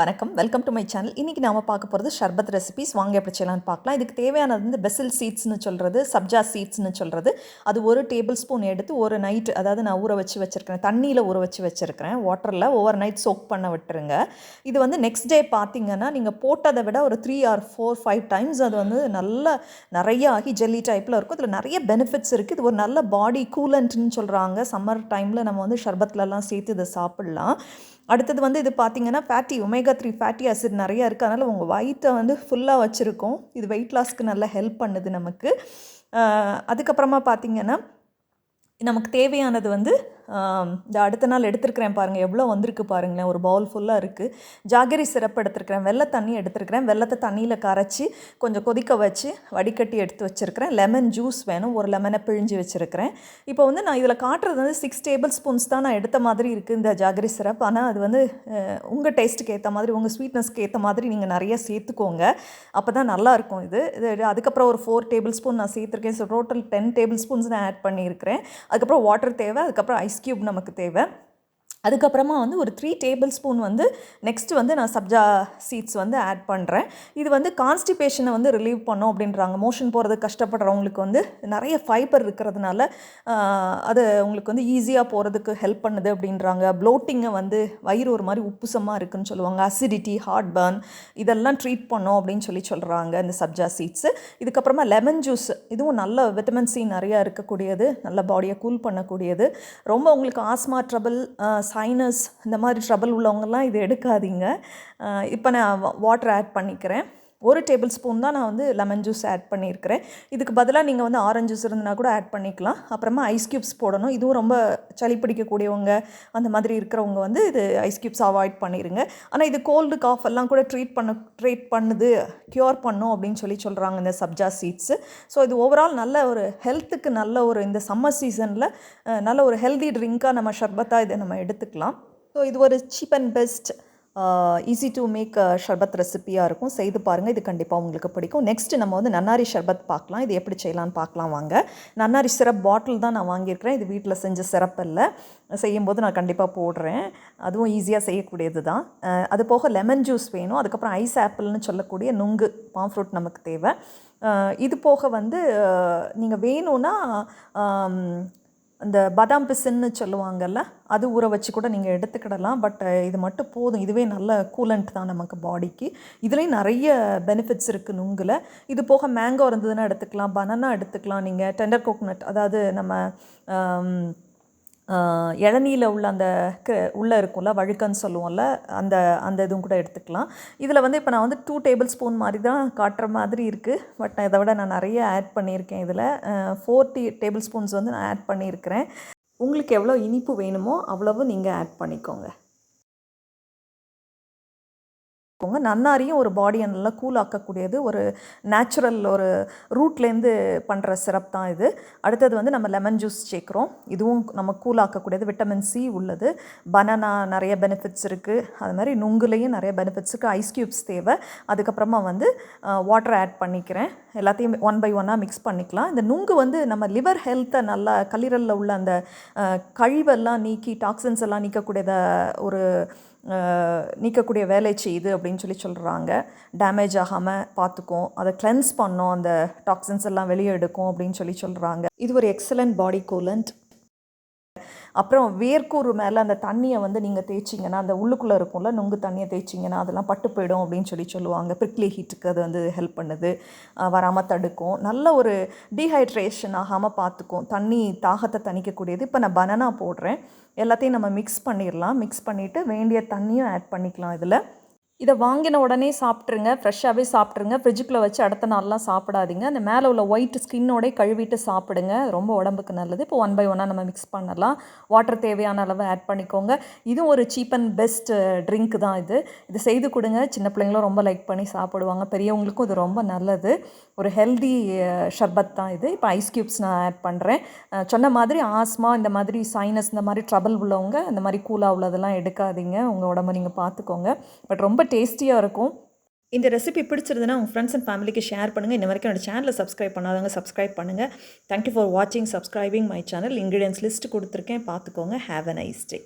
வணக்கம், welcome to my channel. இன்றைக்கி நாம் பார்க்க போகிறது ஷர்பத் ரெசிபீஸ். வாங்க எப்படி செய்யலான்னு பார்க்கலாம். இதுக்கு தேவையானது வந்து பெசில் சீட்ஸ்னு சொல்கிறது, சப்ஜா சீட்ஸ்னு சொல்கிறது. அது 1 டேபிள் ஸ்பூன் எடுத்து ஒரு நைட், அதாவது நான் ஊற வச்சு வச்சுருக்கிறேன், தண்ணியில் ஊற வச்சு வச்சுருக்கிறேன், வாட்டரில் ஓவர் நைட் சோக் பண்ண விட்டுருங்க. இது வந்து நெக்ஸ்ட் டே பார்த்திங்கன்னா நீங்கள் போட்டதை விட ஒரு 3 or 4, 5 டைம்ஸ் அது வந்து நல்லா நிறைய ஆகி ஜெல்லி டைப்பில் இருக்கும். இதில் நிறைய பெனிஃபிட்ஸ் இருக்குது. இது ஒரு நல்ல பாடி கூலண்ட்னு சொல்கிறாங்க. சம்மர் டைமில் நம்ம வந்து ஷர்பத்லலாம் சேர்த்து இதை சாப்பிட்லாம். அடுத்தது வந்து இது பார்த்திங்கன்னா ஒமேகா 3 ஃபேட்டி ஆசிட் நிறையா இருக்குது. அதனால் உங்கள் வயிற்றை வந்து ஃபுல்லாக வச்சுருக்கோம். இது வெயிட் லாஸ்க்கு நல்லா ஹெல்ப் பண்ணுது நமக்கு. அதுக்கப்புறமா பார்த்திங்கன்னா நமக்கு தேவையானது வந்து இந்த அடுத்த நாள் எடுத்துருக்கிறேன் பாருங்கள், எவ்வளோ வந்திருக்கு பாருங்களேன். ஒரு பவுல் ஃபுல்லாக இருக்குது. ஜாகரி சிரப் எடுத்துருக்கிறேன், வெள்ளை தண்ணி எடுத்துருக்கிறேன். வெள்ளத்தை தண்ணியில் கரைச்சி கொஞ்சம் கொதிக்க வச்சு வடிகட்டி எடுத்து வச்சுருக்கிறேன். லெமன் ஜூஸ் வேணும், ஒரு லெமனை பிழிஞ்சு வச்சுருக்கிறேன். இப்போ வந்து நான் இதில் காட்டுறது வந்து 6 டேபிள் ஸ்பூன்ஸ் தான் நான் எடுத்த மாதிரி இருக்குது இந்த ஜாகரி சிரப். ஆனால் அது வந்து உங்கள் டேஸ்ட்டுக்கு ஏற்ற மாதிரி, உங்கள் ஸ்வீட்னஸ்க்கு ஏற்ற மாதிரி நீங்கள் நிறைய சேர்த்துக்கோங்க. அப்போ தான் நல்லாயிருக்கும் இது. அதுக்கப்புறம் ஒரு 4 டேபிள் ஸ்பூன் நான் சேர்த்துருக்கேன். ஸோ டோட்டல் 10 டேபிள் ஸ்பூன்ஸ் நான் ஆட் பண்ணியிருக்கிறேன். அதுக்கப்புறம் வாட்டர் தேவை, அதுக்கப்புறம் ஐஸ் கியூப் நமக்கு தேவை. அதுக்கப்புறமா வந்து ஒரு 3 டேபிள் ஸ்பூன் வந்து நெக்ஸ்ட்டு வந்து நான் சப்ஜா சீட்ஸ் வந்து ஆட் பண்ணுறேன். இது வந்து கான்ஸ்டிபேஷனை வந்து ரிலீவ் பண்ணோம் அப்படின்றாங்க. மோஷன் போகிறது கஷ்டப்படுறவங்களுக்கு வந்து நிறைய ஃபைபர் இருக்கிறதுனால அது உங்களுக்கு வந்து ஈஸியாக போகிறதுக்கு ஹெல்ப் பண்ணுது அப்படின்றாங்க. ப்ளோட்டிங்கை வந்து வயிறு ஒரு மாதிரி உப்புசமாக இருக்குதுன்னு சொல்லுவாங்க. அசிடிட்டி, ஹார்ட் பர்ன் இதெல்லாம் ட்ரீட் பண்ணோம் அப்படின்னு சொல்கிறாங்க இந்த சப்ஜா சீட்ஸு. இதுக்கப்புறமா லெமன் ஜூஸ், இதுவும் நல்ல விட்டமின் சி நிறையா இருக்கக்கூடியது, நல்ல பாடியை கூல் பண்ணக்கூடியது. ரொம்ப உங்களுக்கு ஆஸ்மா ட்ரபிள், சைனஸ் இந்த மாதிரி ட்ரபிள் உள்ளவங்கலாம் இது எடுக்காதீங்க. இப்போ நான் வாட்டர் ஆட் பண்ணிக்கிறேன். 1 டேபிள் ஸ்பூன் தான் நான் வந்து லெமன் ஜூஸ் ஆட் பண்ணியிருக்கிறேன். இதுக்கு பதிலாக நீங்கள் வந்து ஆரஞ்சு ஜூஸ் இருந்தனா கூட ஆட் பண்ணிக்கலாம். அப்புறமா ஐஸ் க்யூப்ஸ் போடணும். இதுவும் ரொம்ப சளி பிடிக்கக்கூடியவங்க அந்த மாதிரி இருக்கிறவங்க வந்து இது ஐஸ் க்யூப்ஸ் அவாய்ட் பண்ணிடுங்க. ஆனால் இது கோல்டு காஃப் எல்லாம் கூட ட்ரீட் பண்ணுது, க்யூர் பண்ணும் அப்படின்னு சொல்கிறாங்க இந்த சப்ஜா சீட்ஸு. ஸோ இது ஓவரால் நல்ல ஒரு ஹெல்த்துக்கு நல்ல ஒரு இந்த சம்மர் சீசனில் நல்ல ஒரு ஹெல்தி ட்ரிங்காக நம்ம ஷர்பத்தாக இதை நம்ம எடுத்துக்கலாம். ஸோ இது ஒரு cheap and best easy to make sharbat ரெசிப்பியாக இருக்கும். செய்து பாருங்கள், இது கண்டிப்பாக உங்களுக்கு பிடிக்கும். நெக்ஸ்ட்டு நம்ம வந்து நன்னாரி ஷர்பத் பார்க்கலாம். இது எப்படி செய்யலான்னு பார்க்கலாம் வாங்க. நன்னாரி சிரப் பாட்டில் தான் நான் வாங்கியிருக்கிறேன். இது வீட்டில் செஞ்ச சிரப் இல்லை. செய்யும்போது நான் கண்டிப்பாக போடுறேன். அதுவும் ஈஸியாக செய்யக்கூடியது தான். அது போக லெமன் ஜூஸ் வேணும். அதுக்கப்புறம் ஐஸ் ஆப்பிள்னு சொல்லக்கூடிய நுங்கு பாம் ஃப்ரூட் நமக்கு தேவை. இது போக வந்து நீங்கள் வேணும்னா அந்த பாதாம் பிசின்னு சொல்லுவாங்கள்ல, அது ஊற வச்சு கூட நீங்கள் எடுத்துக்கிடலாம். பட் இது மட்டும் போதும். இதுவே நல்ல கூலண்ட் தான் நமக்கு பாடிக்கு. இதுலேயும் நிறைய பெனிஃபிட்ஸ் இருக்குது நுங்கில். இது போக மேங்கோ இருந்ததுன்னா எடுத்துக்கலாம், பனானா எடுத்துக்கலாம். நீங்கள் டெண்டர் கோகோனட், அதாவது நம்ம இளநீல உள்ள அந்த உள்ளே இருக்கும்ல வழுக்கன்னு சொல்லுவோம்ல, அந்த இதுவும் கூட எடுத்துக்கலாம். இதில் வந்து இப்போ நான் வந்து 2 டேபிள் ஸ்பூன் மாதிரி தான் காட்டுற மாதிரி இருக்குது. பட் இதை விட நான் நிறைய ஆட் பண்ணியிருக்கேன். இதில் 4 டேபிள் ஸ்பூன்ஸ் வந்து நான் ஆட் பண்ணியிருக்கிறேன். உங்களுக்கு எவ்வளோ இனிப்பு வேணுமோ அவ்வளவு நீங்கள் ஆட் பண்ணிக்கோங்க. நன்னாரியும் ஒரு பாடியை நல்லா கூல் ஆக்கக்கூடியது, ஒரு நேச்சுரல் ஒரு ரூட்லேருந்து பண்ணுற சிரப் தான் இது. அடுத்தது வந்து நம்ம லெமன் ஜூஸ் சேர்க்குறோம். இதுவும் நம்ம கூல் ஆக்கக்கூடியது, விட்டமின் சி உள்ளது. பனானா நிறைய பெனிஃபிட்ஸ் இருக்குது. அது மாதிரி நுங்குலேயும் நிறைய பெனிஃபிட்ஸ் இருக்குது. ஐஸ் க்யூப்ஸ் தேவை. அதுக்கப்புறமா வந்து வாட்டர் ஆட் பண்ணிக்கிறேன். எல்லாத்தையும் 1 by 1 மிக்ஸ் பண்ணிக்கலாம். இந்த நுங்கு வந்து நம்ம லிவர் ஹெல்த்தை நல்லா, கல்லீரலில் உள்ள அந்த கழிவெல்லாம் நீக்கி, டாக்ஸின்ஸ் எல்லாம் நீக்கக்கூடிய வேலை செய்யுது அப்படின்னு சொல்கிறாங்க. டேமேஜ் ஆகாமல் பார்த்துக்கும், அதை கிளென்ஸ் பண்ணோம், அந்த டாக்ஸின்ஸ் எல்லாம் வெளியே எடுக்கும் அப்படின்னு சொல்கிறாங்க. இது ஒரு எக்ஸலண்ட் பாடி கூலண்ட். அப்புறம் வேர்க்கூறு மேலே அந்த தண்ணியை வந்து நீங்கள் தேய்ச்சிங்கன்னா, அந்த உள்ளுக்குள்ளே இருக்கும்ல நுங்கு தண்ணியை தேய்ச்சிங்கன்னா அதெல்லாம் பட்டு போயிடும் அப்படின்னு சொல்லுவாங்க. ப்ரிக்லி ஹீட்டுக்கு அது வந்து ஹெல்ப் பண்ணுது, வராமல் தடுக்கும். நல்ல ஒரு டீஹைட்ரேஷன் ஆகாமல் பார்த்துக்கும், தண்ணி தாகத்தை தணிக்கக்கூடியது. இப்போ நான் பனானா போடுறேன். எல்லாத்தையும் நம்ம மிக்ஸ் பண்ணிடலாம். மிக்ஸ் பண்ணிவிட்டு வேண்டிய தண்ணியும் ஆட் பண்ணிக்கலாம். இதை வாங்கின உடனே சாப்பிட்ருங்க, ஃப்ரெஷ்ஷாகவே சாப்பிட்ருங்க. ஃப்ரிட்ஜுக்குள்ளே வச்சு அடுத்த நாள்லாம் சாப்பிடாதீங்க. அந்த மேலே உள்ள ஒயிட் ஸ்கின்னோடே கழுவிட்டு சாப்பிடுங்க, ரொம்ப உடம்புக்கு நல்லது. இப்போ 1 by 1 நம்ம மிக்ஸ் பண்ணலாம். வாட்டர் தேவையான அளவு ஆட் பண்ணிக்கோங்க. இதுவும் ஒரு சீப் அண்ட் பெஸ்ட் ட்ரிங்க் தான் இது செய்து கொடுங்க. சின்ன பிள்ளைங்களும் ரொம்ப லைக் பண்ணி சாப்பிடுவாங்க. பெரியவங்களுக்கும் இது ரொம்ப நல்லது. ஒரு ஹெல்தி ஷர்பத் தான் இது. இப்போ ஐஸ் க்யூப்ஸ் நான் ஆட் பண்ணுறேன். சொன்ன மாதிரி ஆஸ்மா, இந்த மாதிரி சைனஸ், இந்த மாதிரி ட்ரபிள் உள்ளவங்க இந்த மாதிரி கூலாக உள்ளதெல்லாம் எடுக்காதீங்க. உங்கள் உடம்பை நீங்கள் பார்த்துக்கோங்க. பட் ரொம்ப டேஸ்டியாக இருக்கும். இந்த ரெசிபி பிடிச்சிருந்ததுன்னா உங்கள் ஃப்ரெண்ட்ஸ் அண்ட் ஃபேமிலிக்கு ஷேர் பண்ணுங்கள். இன்ன வரைக்கும் என்னோட சேனலை சப்ஸ்கிரைப் பண்ணாதவங்க சப்ஸ்கிரைப் பண்ணுங்கள். தேங்க்யூ ஃபார் வாட்சிங், subscribing my channel. Ingredients list கொடுத்துருக்கேன், பார்த்துக்கோங்க. Have a nice day.